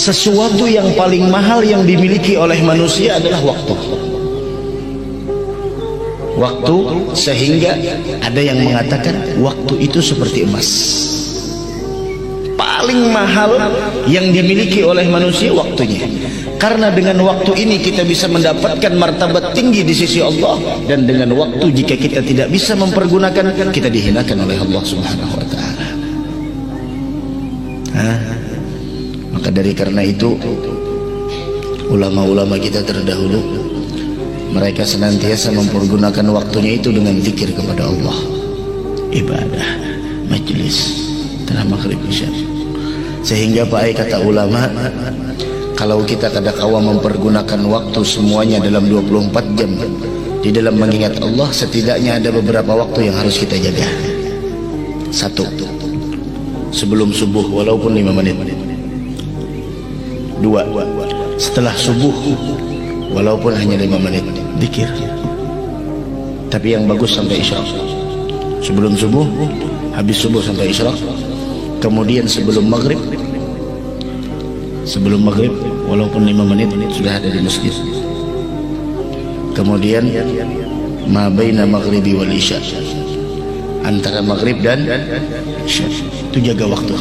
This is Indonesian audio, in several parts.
sesuatu yang paling mahal yang dimiliki oleh manusia adalah waktu. Waktu, sehingga ada yang mengatakan waktu itu seperti emas. Paling mahal yang dimiliki oleh manusia waktunya. Karena dengan waktu ini kita bisa mendapatkan martabat tinggi di sisi Allah, dan dengan waktu jika kita tidak bisa mempergunakan, kita dihinakan oleh Allah Subhanahu wa taala. Maka dari karena itu ulama-ulama kita terdahulu, mereka senantiasa mempergunakan waktunya itu dengan zikir kepada Allah, ibadah, majlis, setelah maghrib isya. Sehingga kata ulama, kalau kita kadang-kala mempergunakan waktu semuanya dalam 24 jam di dalam mengingat Allah, setidaknya ada beberapa waktu yang harus kita jaga. 1, sebelum subuh walaupun 5 menit. 2, setelah subuh walaupun hanya 5 menit zikir. Tapi yang bagus sampai isyraq. Sebelum subuh, habis subuh sampai isyraq. Kemudian sebelum maghrib walaupun 5 menit sudah ada di masjid. Kemudian ma baina maghribi wal isya, antara maghrib dan isya, itu jaga waktu.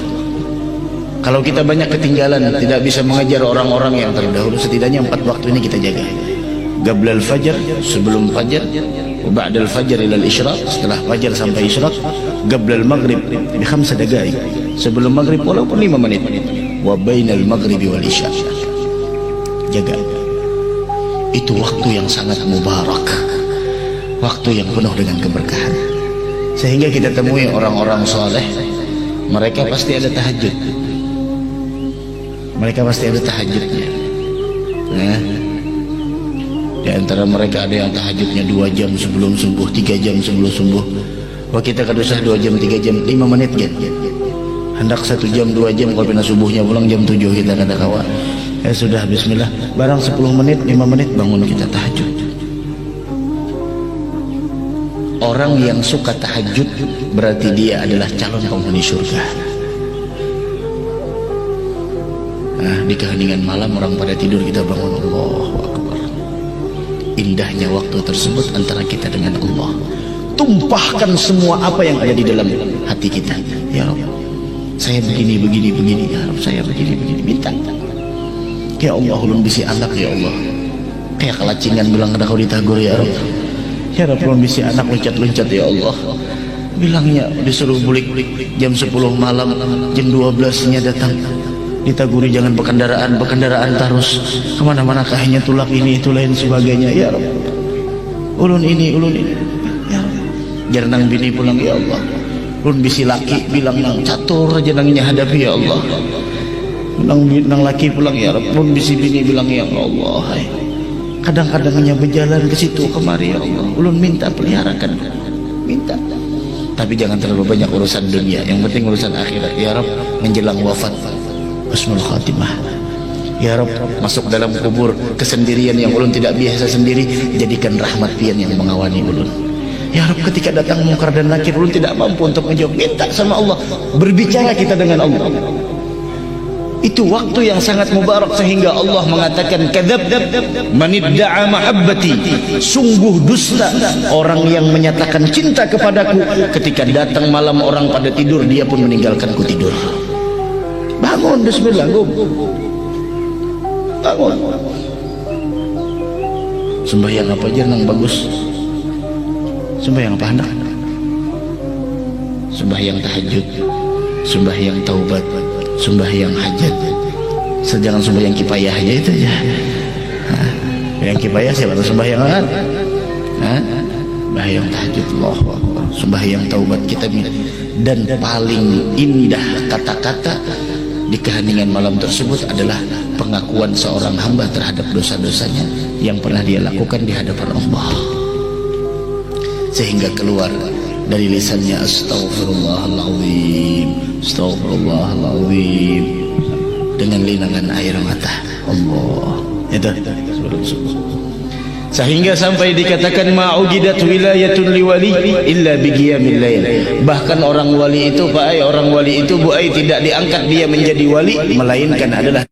Kalau kita banyak ketinggalan, tidak bisa mengejar orang-orang yang terdahulu, setidaknya 4 waktu ini kita jaga. Qablal fajar, sebelum fajar, wa ba'dal fajar ilal isyraq, setelah fajar sampai isyraq, qablal maghrib bi 5 daqaiq, sebelum maghrib walaupun 5 menit, wa bainal maghribi wal isya. Jaga. Itu waktu yang sangat mubarak, waktu yang penuh dengan keberkahan. Sehingga kita temui orang-orang soleh, mereka pasti ada tahajud. Mereka pasti ada tahajudnya. Di antara mereka ada yang tahajudnya 2 jam sebelum subuh, 3 jam sebelum subuh. Wah, kita kadusah 2 jam, 3 jam, 5 menit kan. Hendak 1 jam, 2 jam, kalau pernah subuhnya pulang jam 7 kita kata kawan. Sudah bismillah, barang 10 menit, 5 menit bangun kita tahajud. Orang yang suka tahajud berarti dia adalah calon penghuni surga. Di keheningan malam orang pada tidur, kita bangun, Allahu Akbar. Indahnya waktu tersebut antara kita dengan Allah. Tumpahkan semua apa yang ada di dalam hati kita. Ya Allah, saya begini. Ya Allah, saya begini. Minta. Ya Allah, ulun bisi anak ya Allah. Kayak kelacingan bilang kada kau ditagur ya Allah. Ya Allah, ulun bisi anak loncat-loncat ya Allah. Bilangnya disuruh bulik jam 10 malam, jam 12-nya datang. Ditaguri jangan berkendaraan terus kemana-mana, kahnya tulak ini itu lain sebagainya. Ya Allah, ulun ini ya Allah. Jarang bini pulang ya Allah. Ulun bisi laki bilang nang catur aja nangnya hadapi ya Allah. Nang laki pulang ya Allah. Ulun bisi bini bilang ya Allah. Kadang-kadangnya berjalan ke situ kemari ya Allah. Ulun minta peliharakan, minta. Tapi jangan terlalu banyak urusan dunia. Yang penting urusan akhirat ya Rabb. Menjelang wafat, husnul khatimah ya Rabb, masuk dalam kubur kesendirian yang ulun tidak biasa sendiri, jadikan rahmat pian yang mengawani ulun ya Rabb. Ketika datang mungkar dan nakir, ulun tidak mampu untuk menjawab, minta sama Allah, berbicara kita dengan Allah. Itu waktu yang sangat mubarak, sehingga Allah mengatakan kadzab man idda'a mahabbati, sungguh dusta orang yang menyatakan cinta kepadaku ketika datang malam orang pada tidur, dia pun meninggalkanku tidur. Bangun, bismillah, bangun. Sembahyang apa aja nang bagus? Sembahyang apa hendak? Sembahyang tahajud, sembahyang taubat, sembahyang hajat. Jangan sembahyang kifayah aja itu aja. Yang kifayah siapa tuh sembahyang kan? Sembahyang tahajud, Allahu Akbar, sembahyang taubat kita. Dan paling indah kata-kata di keheningan malam tersebut adalah pengakuan seorang hamba terhadap dosa-dosanya yang pernah dia lakukan di hadapan Allah, sehingga keluar dari lisannya astaghfirullahaladzim, astaghfirullahaladzim, dengan linangan air mata. Allah itu sehingga sampai dikatakan ma'ujidat wilayatun liwali illa biqiyamil lail. Bahkan orang wali itu, orang wali itu tidak diangkat dia menjadi wali, melainkan adalah